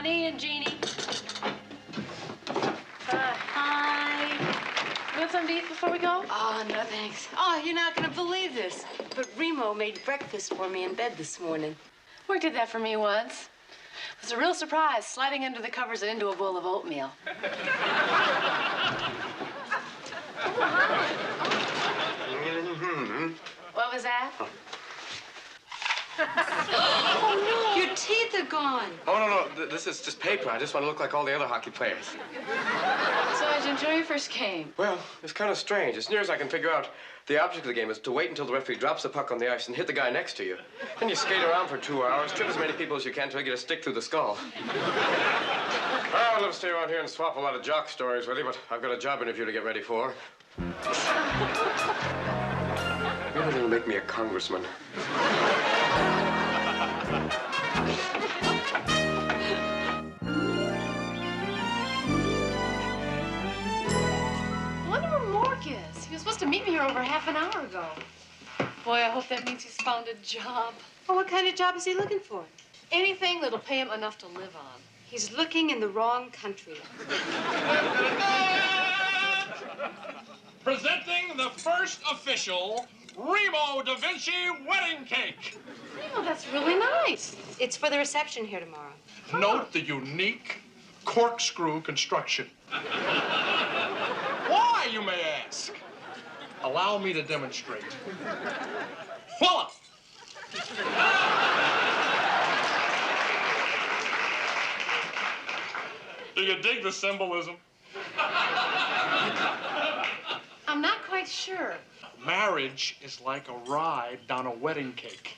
Hey, and Jeannie. Hi. You want something to eat before we go? Oh, no, thanks. Oh, you're not gonna believe this, but Remo made breakfast for me in bed this morning. Mork did that for me once. It was a real surprise, sliding under the covers and into a bowl of oatmeal. What was that? Oh, no! Your teeth are gone. Oh, no. This is just paper. I just want to look like all the other hockey players. So how'd you enjoy your first game? Well, it's kind of strange. As near as I can figure out, the object of the game is to wait until the referee drops the puck on the ice and hit the guy next to you. Then you skate around for 2 hours, trip as many people as you can until you get a stick through the skull. I'd love to stay around here and swap a lot of jock stories with you, but I've got a job interview to get ready for. Maybe they'll make me a congressman. I wonder where Mork is. He was supposed to meet me here over half an hour ago. Boy, I hope that means he's found a job. Well, what kind of job is he looking for? Anything that'll pay him enough to live on. He's looking in the wrong country. Presenting the first official Remo da Vinci wedding cake. Oh, that's really nice. It's for the reception here tomorrow. Note the unique corkscrew construction. Why, you may ask? Allow me to demonstrate. Voila! Do you dig the symbolism? I'm not quite sure. Marriage is like a ride down a wedding cake.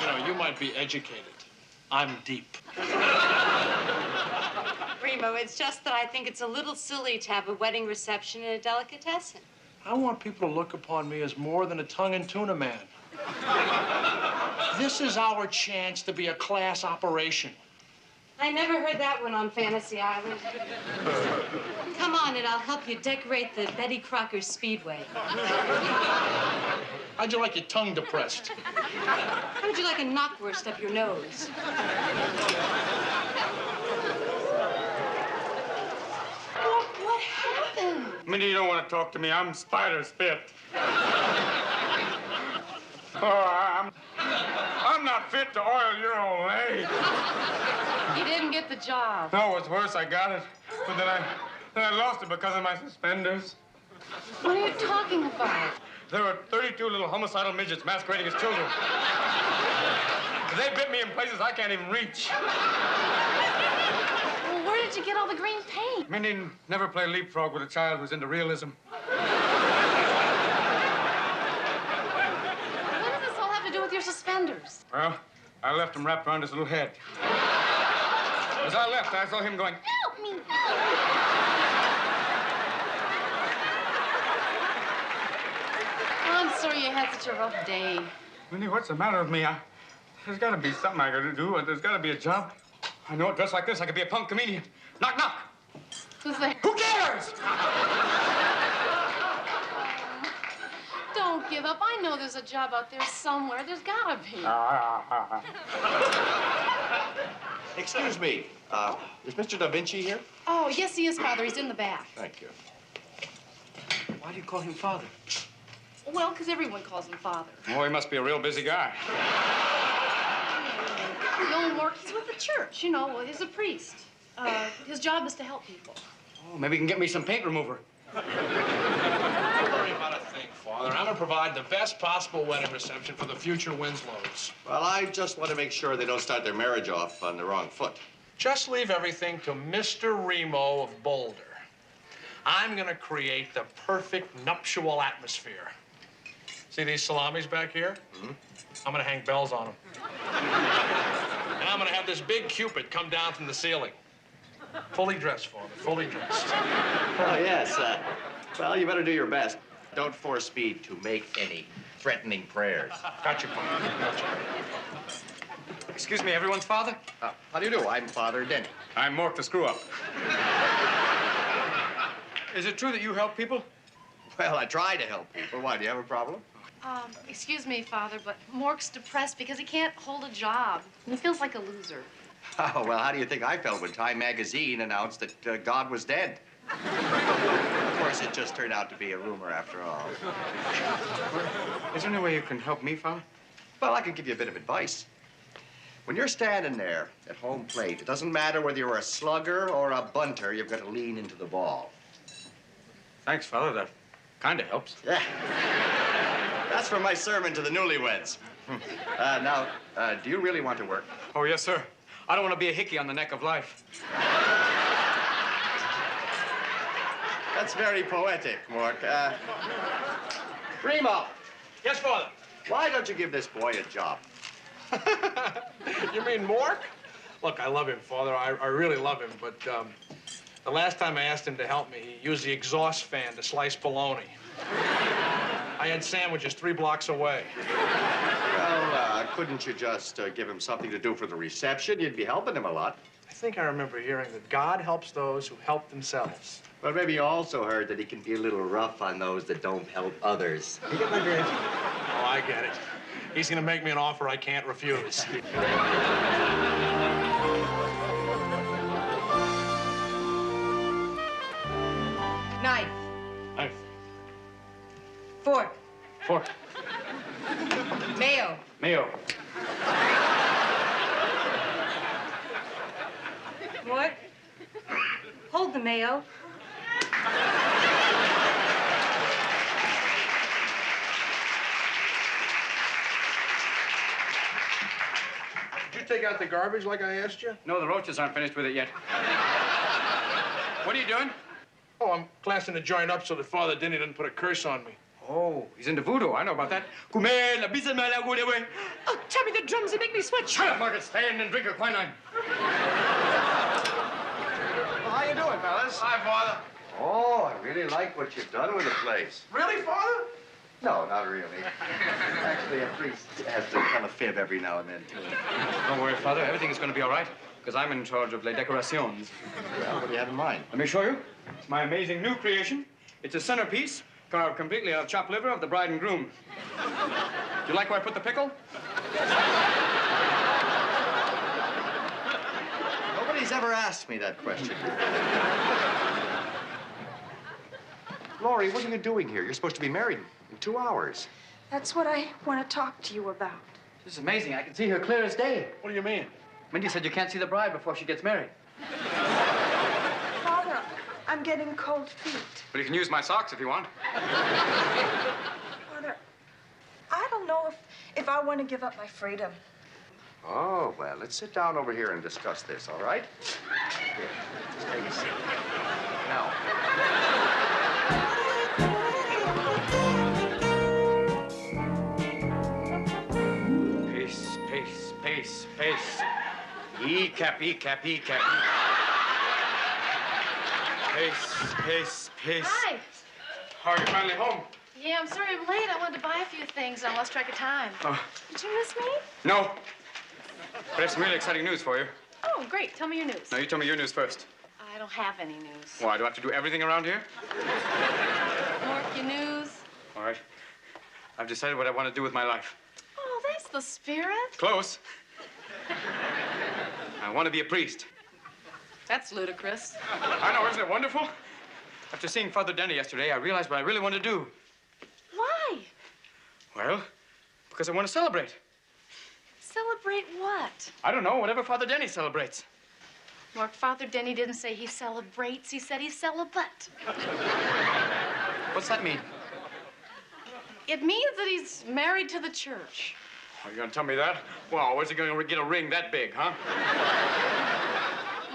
You know, you might be educated. I'm deep. Remo, it's just that I think it's a little silly to have a wedding reception in a delicatessen. I want people to look upon me as more than a tongue and tuna man. This is our chance to be a class operation. I never heard that one on Fantasy Island. Come on, and I'll help you decorate the Betty Crocker Speedway. How'd you like your tongue depressed? How would you like a knockwurst up your nose? What happened? Mindy, you don't want to talk to me. I'm Spider Spit. Oh, I'm not fit to oil your old leg. You didn't get the job. No, what's worse, I got it. But then I lost it because of my suspenders. What are you talking about? There were 32 little homicidal midgets masquerading as children. They bit me in places I can't even reach. Well, where did you get all the green paint? Mindy, never play leapfrog with a child who's into realism. What does this all have to do with your suspenders? Well, I left him wrapped around his little head. As I left, I saw him going, Help me! I'm sorry you had such a rough day. Mindy, what's the matter with me? There's got to be something I got to do. There's got to be a job. I know, dressed like this, I could be a punk comedian. Knock, knock. Who's there? Who cares? Don't give up. I know there's a job out there somewhere. There's gotta be. Excuse me, is Mr. Da Vinci here? Oh, yes, he is, Father. He's in the back. Thank you. Why do you call him Father? Well, because everyone calls him Father. Oh, he must be a real busy guy. No, Mork, he's with the church. You know, he's a priest. His job is to help people. Oh, maybe he can get me some paint remover. Don't worry about a thing, Father. I'm gonna provide the best possible wedding reception for the future Winslows. Well, I just want to make sure they don't start their marriage off on the wrong foot. Just leave everything to Mr. Remo of Boulder. I'm gonna create the perfect nuptial atmosphere. See these salamis back here? Mm-hmm. I'm gonna hang bells on them. And I'm gonna have this big Cupid come down from the ceiling. Fully dressed, Father, fully dressed. Oh, yes. Well, you better do your best. Don't force me to make any threatening prayers. Got you, Father. Got you. Excuse me, everyone's father? How do you do? I'm Father Denny. I'm Mork the Screw-Up. Is it true that you help people? Well, I try to help people. Why, do you have a problem? Excuse me, Father, but Mork's depressed because he can't hold a job. He feels like a loser. Oh, well, how do you think I felt when Time magazine announced that God was dead? Of course, it just turned out to be a rumor after all. Is there any way you can help me, Father? Well, I can give you a bit of advice. When you're standing there at home plate, it doesn't matter whether you're a slugger or a bunter, you've got to lean into the ball. Thanks, Father. That kind of helps. Yeah. That's from my sermon to the newlyweds. Now, do you really want to work? Oh, yes, sir. I don't want to be a hickey on the neck of life. That's very poetic, Mork. Remo, Yes, Father. why don't you give this boy a job? You mean Mork? Look, I love him, Father. I really love him, but the last time I asked him to help me, he used the exhaust fan to slice bologna. I had sandwiches 3 blocks away. Well, couldn't you just give him something to do for the reception? You'd be helping him a lot. I think I remember hearing that God helps those who help themselves. But maybe you also heard that he can be a little rough on those that don't help others. You get my drift? Oh, I get it. He's gonna make me an offer I can't refuse. Knife. Knife. Fork. Fork. Mayo. Mayo. What? Hold the mayo. Did you take out the garbage like I asked you? No, the roaches aren't finished with it yet. What are you doing? Oh, I'm classing the joint up so that Father Denny didn't put a curse on me. Oh, he's into voodoo. I know about that. Oh, tell me the drums that make me sweat. Shut up, Margaret. Stay in and drink your quinine. Well, how you doing, fellas? Hi, Father. Oh, I really like what you've done with the place. Really, Father? No, not really. Actually, a priest has to tell a fib every now and then, too. Don't worry, Father. Everything is going to be all right, because I'm in charge of les decorations. Well, what do you have in mind? Let me show you. It's my amazing new creation. It's a centerpiece carved completely out of chopped liver of the bride and groom. Do you like where I put the pickle? Nobody's ever asked me that question. Laurie, what are you doing here? You're supposed to be married in 2 hours. That's what I want to talk to you about. This is amazing. I can see her clear as day. What do you mean? Mindy said you can't see the bride before she gets married. Father, I'm getting cold feet. But you can use my socks if you want. Father, I don't know if I want to give up my freedom. Oh, well, let's sit down over here and discuss this, all right? Here, just take a seat. Now. Pace, pace, pace, pace. E-cap, E-cap, E-cap. Pace, pace, pace. Hi. How are you finally home? Yeah, I'm sorry I'm late. I wanted to buy a few things and I lost track of time. Did you miss me? No. But I have some really exciting news for you. Oh, great. Tell me your news. Now, you tell me your news first. I don't have any news. Why, do I have to do everything around here? Mork, your news? All right. I've decided what I want to do with my life. Oh, that's the spirit. Close. I want to be a priest. That's ludicrous. I know, isn't it wonderful? After seeing Father Denny yesterday, I realized what I really want to do. Why? Well, because I want to celebrate. Celebrate what? I don't know, whatever Father Denny celebrates. Mork, Father Denny didn't say he celebrates. He said he's celibate. What's that mean? It means that he's married to the church. Are you going to tell me that? Well, where's he going to get a ring that big, huh?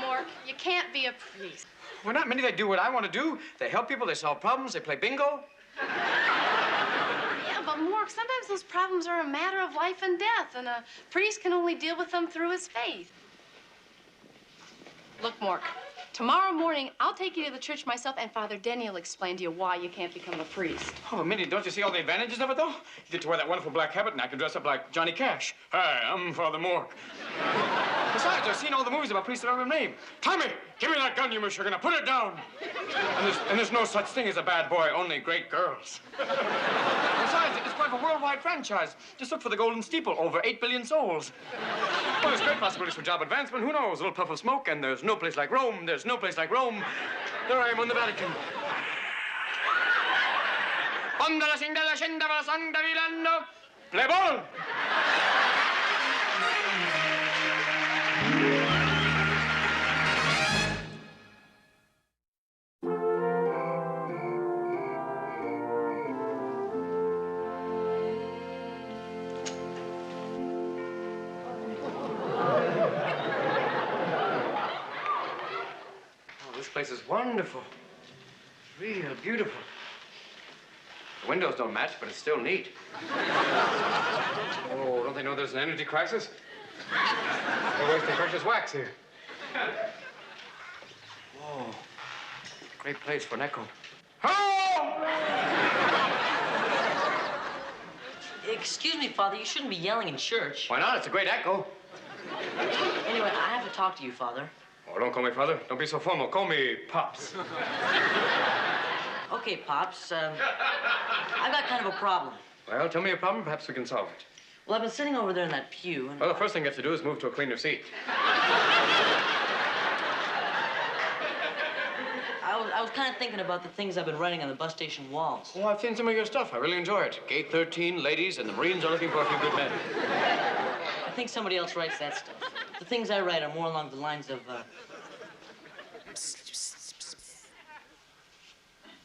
Mork, you can't be a priest. Well, not many. They do what I want to do. They help people, they solve problems, they play bingo. Yeah, but Mork, sometimes those problems are a matter of life and death, and a priest can only deal with them through his faith. Look, Mork, tomorrow morning, I'll take you to the church myself, and Father Denny will explain to you why you can't become a priest. Oh, Mindy, don't you see all the advantages of it, though? You get to wear that wonderful black habit, and I can dress up like Johnny Cash. Hi, I'm Father Mork. Besides, I've seen all the movies about priests that have a name. Tommy, give me that gun, you Michigan. Put it down. And there's no such thing as a bad boy, only great girls. Besides, it's part of a worldwide franchise. Just look for the Golden Steeple, over 8 billion souls. Well, there's great possibilities for job advancement. Who knows? A little puff of smoke, and there's no place like Rome. There's no place like Rome. There I am on the Vatican. Onda la cinta la scenda la santa Milano. Play ball! This place is wonderful. Real beautiful. The windows don't match, but it's still neat. Oh, don't they know there's an energy crisis? They're wasting precious wax here. Whoa. Great place for an echo. Oh! Excuse me, Father, you shouldn't be yelling in church. Why not? It's a great echo. Anyway, I have to talk to you, Father. Oh, don't call me Father. Don't be so formal. Call me Pops. Okay, Pops. I've got kind of a problem. Well, tell me your problem. Perhaps we can solve it. Well, I've been sitting over there in that pew, and... Well, the first thing you have to do is move to a cleaner seat. I was kind of thinking about the things I've been writing on the bus station walls. Oh, I've seen some of your stuff. I really enjoy it. Gate 13, ladies, and the Marines are looking for a few good men. I think somebody else writes that stuff. The things I write are more along the lines of,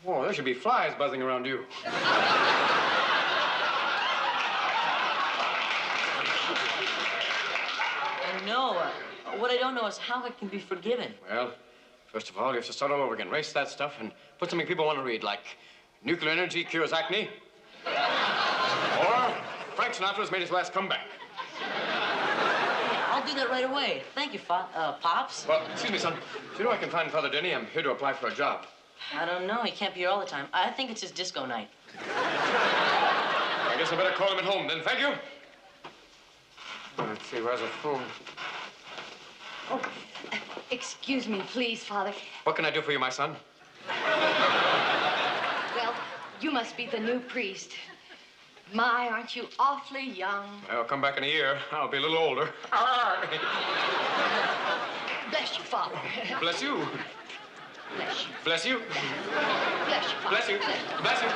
Oh, there should be flies buzzing around you. No. What I don't know is how it can be forgiven. Well, first of all, you have to start all over again. Erase that stuff and put something people want to read, like nuclear energy cures acne. Or Frank Sinatra's made his last comeback. I'll do that right away. Thank you, Pops. Well, excuse me, son. Do you know I can find Father Denny? I'm here to apply for a job. I don't know. He can't be here all the time. I think it's his disco night. I guess I better call him at home, then. Thank you. Let's see, where's the phone? Oh, excuse me, please, Father. What can I do for you, my son? Well, you must be the new priest. My, aren't you awfully young? I'll come back in a year. I'll be a little older. Bless you, Father. Bless you. Bless you. Bless you. Bless you, Father. Bless you. Bless you. Bless you.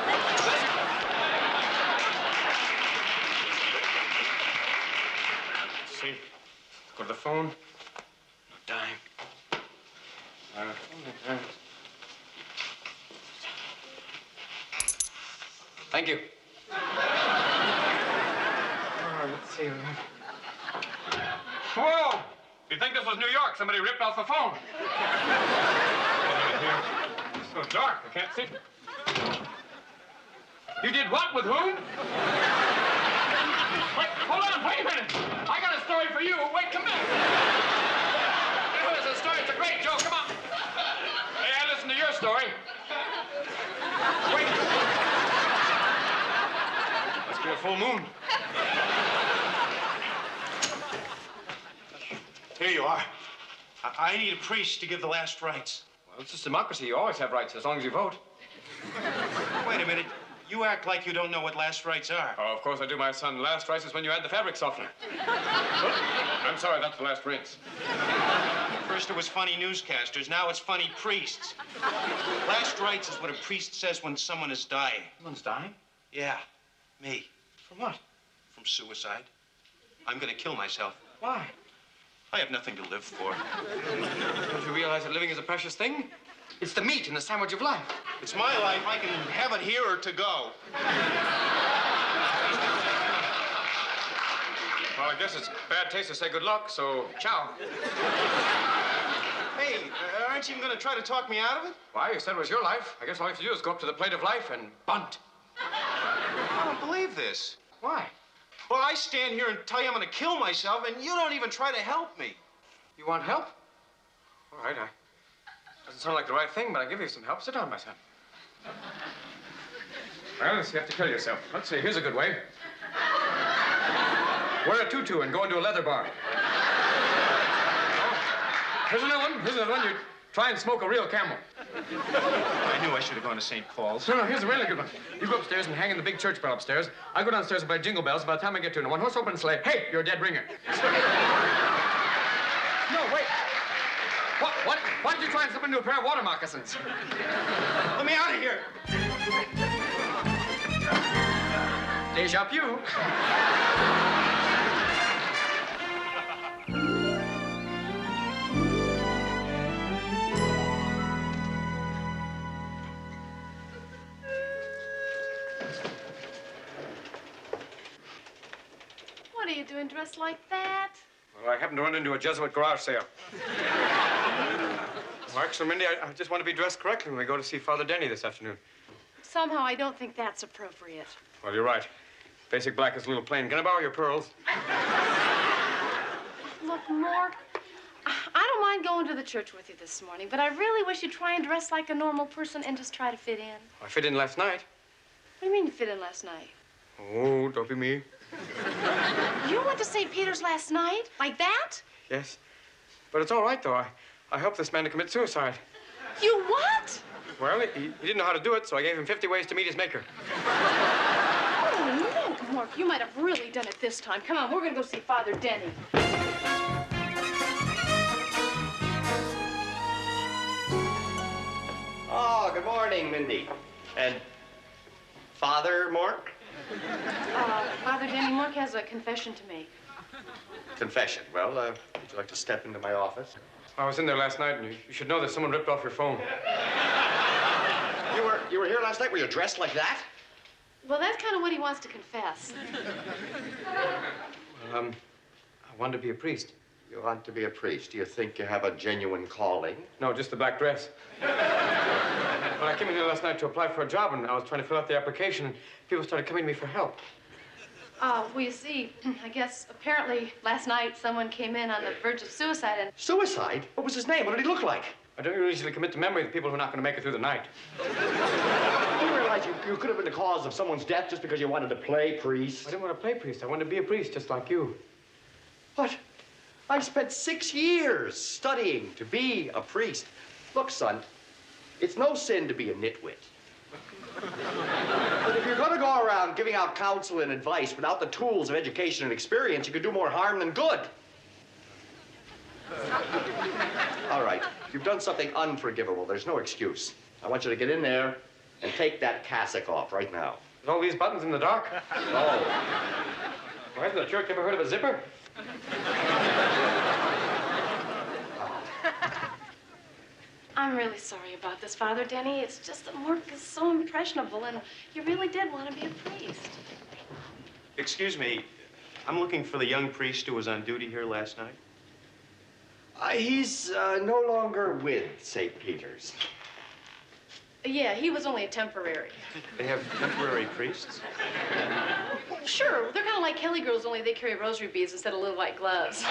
Let's see. Go to the phone. No dime. Thank you. Let's see. Whoa! You'd think this was New York. Somebody ripped off the phone. It's so dark, I can't see. You did what with whom? Wait, hold on, wait a minute. I got a story for you. Wait, come back. It's a story. It's a great joke. Come on. Hey, I listen to your story. Wait. Must be a full moon. Here you are. I need a priest to give the last rites. Well, it's just democracy. You always have rights as long as you vote. Wait a minute. You act like you don't know what last rites are. Oh, of course I do, my son. Last rites is when you add the fabric softener. I'm sorry, that's the last rinse. First it was funny newscasters, now it's funny priests. Last rites is what a priest says when someone is dying. Someone's dying? Yeah, me. From what? From suicide. I'm gonna kill myself. Why? I have nothing to live for. Don't you realize that living is a precious thing? It's the meat in the sandwich of life. It's my life. I can have it here or to go. Well, I guess it's bad taste to say good luck, so ciao. Hey, aren't you even gonna try to talk me out of it? Why? You said it was your life. I guess all you have to do is go up to the plate of life and bunt. I don't believe this. Why? Well, I stand here and tell you I'm gonna kill myself, and you don't even try to help me. You want help? All right, doesn't sound like the right thing, but I'll give you some help. Sit down, my son. Well, you have to kill yourself. Let's see, here's a good way. Wear a tutu and go into a leather bar. Here's another one. Here's another one. You try and smoke a real Camel. I knew I should have gone to St. Paul's. No, here's a really good one. You go upstairs and hang in the big church bell upstairs. I go downstairs and play jingle bells. By the time I get to it, in a one-horse open sleigh, hey, you're a dead ringer. No, wait. What? Why don't you try and slip into a pair of water moccasins? Let me out of here. Deja vu. What are you doing dressed like that? Well, I happened to run into a Jesuit garage sale. Well, actually, Mindy, I just want to be dressed correctly when we go to see Father Denny this afternoon. Somehow I don't think that's appropriate. Well, you're right. Basic black is a little plain. Can I borrow your pearls? Look, Mork, I don't mind going to the church with you this morning, but I really wish you'd try and dress like a normal person and just try to fit in. I fit in last night. What do you mean you fit in last night? Oh, don't be me. You went to St. Peter's last night? Like that? Yes. But it's all right, though. I helped this man to commit suicide. You what? Well, he didn't know how to do it, so I gave him 50 ways to meet his maker. Oh, no, Mork, you might have really done it this time. Come on, we're going to go see Father Denny. Oh, good morning, Mindy. And Father Mork? Father Denny, Mork has a confession to make. Confession. Well, would you like to step into my office? I was in there last night, and you should know that someone ripped off your phone. You were here last night? Were you dressed like that? Well, that's kind of what he wants to confess. I wanted to be a priest. You want to be a priest? Do you think you have a genuine calling? No, just the black dress. But I came in here last night to apply for a job, and I was trying to fill out the application, and people started coming to me for help. Well, you see, I guess apparently last night someone came in on the verge of suicide and... Suicide? What was his name? What did he look like? I don't usually commit to memory the people who are not going to make it through the night. You realize you could have been the cause of someone's death just because you wanted to play priest? I didn't want to play priest. I wanted to be a priest just like you. What? I spent 6 years studying to be a priest. Look, son, it's no sin to be a nitwit. But if you're going to go around giving out counsel and advice without the tools of education and experience, you could do more harm than good. All right, you've done something unforgivable. There's no excuse. I want you to get in there and take that cassock off right now. With all these buttons in the dark? Oh. Why hasn't the church ever heard of a zipper? I'm really sorry about this, Father Denny. It's just that Mork is so impressionable, and you really did want to be a priest. Excuse me. I'm looking for the young priest who was on duty here last night. He's no longer with St. Peter's. Yeah, he was only a temporary. They have temporary priests? Sure, they're kind of like Kelly girls, only they carry rosary beads instead of little white gloves.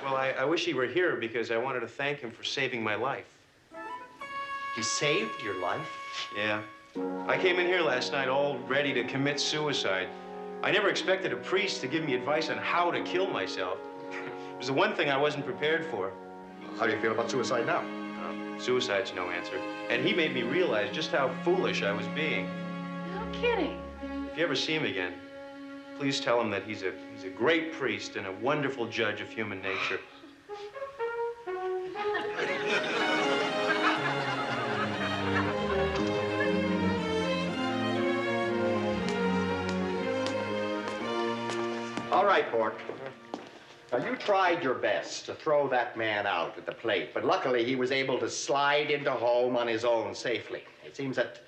Well, I wish he were here because I wanted to thank him for saving my life. He saved your life? Yeah. I came in here last night all ready to commit suicide. I never expected a priest to give me advice on how to kill myself. It was the one thing I wasn't prepared for. How do you feel about suicide now? Suicide's no answer. And he made me realize just how foolish I was being. No kidding. If you ever see him again, please tell him that he's a great priest and a wonderful judge of human nature. All right, Mork. Now, you tried your best to throw that man out at the plate, but luckily he was able to slide into home on his own safely. It seems that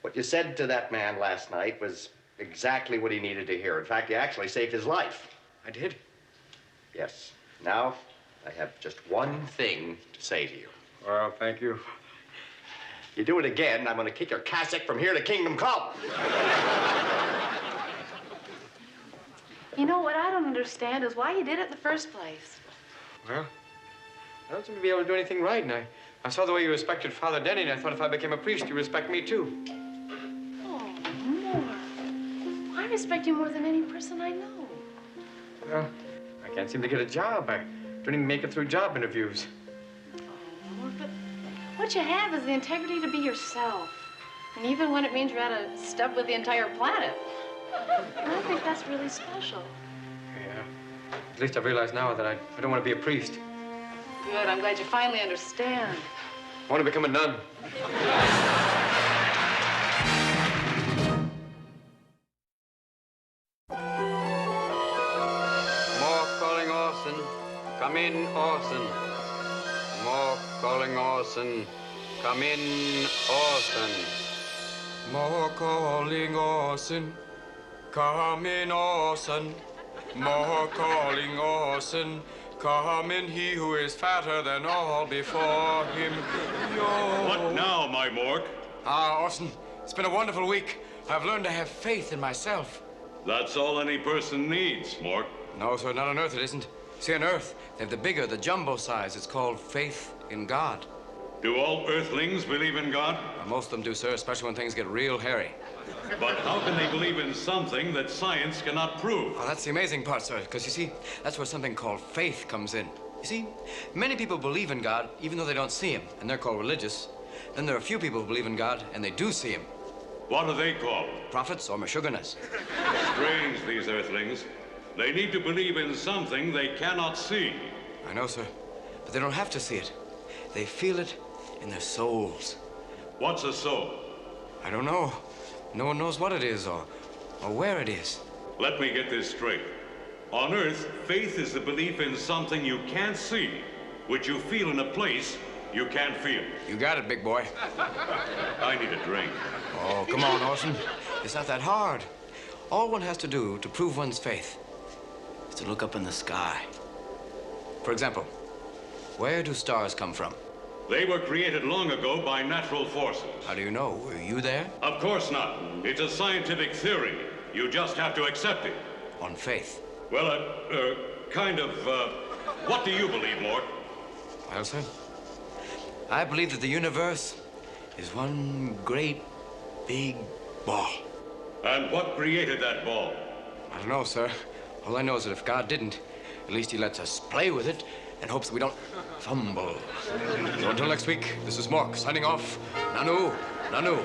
what you said to that man last night was exactly what he needed to hear. In fact, you actually saved his life. I did? Yes. Now, I have just one thing to say to you. Well, thank you. You do it again, I'm going to kick your cassock from here to Kingdom Come. You know, what I don't understand is why you did it in the first place. Well, I don't seem to be able to do anything right, and I saw the way you respected Father Denny, and I thought if I became a priest, you'd respect me, too. Oh, Mork. I respect you more than any person I know. Well, I can't seem to get a job. I don't even make it through job interviews. But what you have is the integrity to be yourself. And even when it means you're at a step with the entire planet. And I think that's really special. Yeah. At least I realize now that I don't want to be a priest. Good, I'm glad you finally understand. I want to become a nun. Mork calling Orson. Come in, Orson. Mork calling Orson. Come in, Orson. Mork calling Orson. Come in, Orson. Mork calling Orson. Come in, he who is fatter than all before him. Yo. What now, my Mork? Ah, Orson, it's been a wonderful week. I've learned to have faith in myself. That's all any person needs, Mork. No, sir, not on Earth it isn't. See, on Earth, they have the bigger, the jumbo size. It's called faith in God. Do all Earthlings believe in God? Most of them do, sir, especially when things get real hairy. But how can they believe in something that science cannot prove? Oh, that's the amazing part, sir, because you see, that's where something called faith comes in. You see, many people believe in God even though they don't see him, and they're called religious. Then there are a few people who believe in God and they do see him. What are they called? Prophets or Meshuggahs. Strange, these Earthlings. They need to believe in something they cannot see. I know, sir, but they don't have to see it. They feel it in their souls. What's a soul? I don't know. No one knows what it is or where it is. Let me get this straight. On Earth, faith is the belief in something you can't see, which you feel in a place you can't feel. You got it, big boy. I need a drink. Oh, come on, Orson. It's not that hard. All one has to do to prove one's faith is to look up in the sky. For example, where do stars come from? They were created long ago by natural forces. How do you know? Were you there? Of course not. It's a scientific theory. You just have to accept it. On faith? Well, what do you believe, Mork? Well, sir, I believe that the universe is one great big ball. And what created that ball? I don't know, sir. All I know is that if God didn't, at least he lets us play with it and hopes that we don't fumble. So until next week, this is Mork signing off. Nanu, Nanu.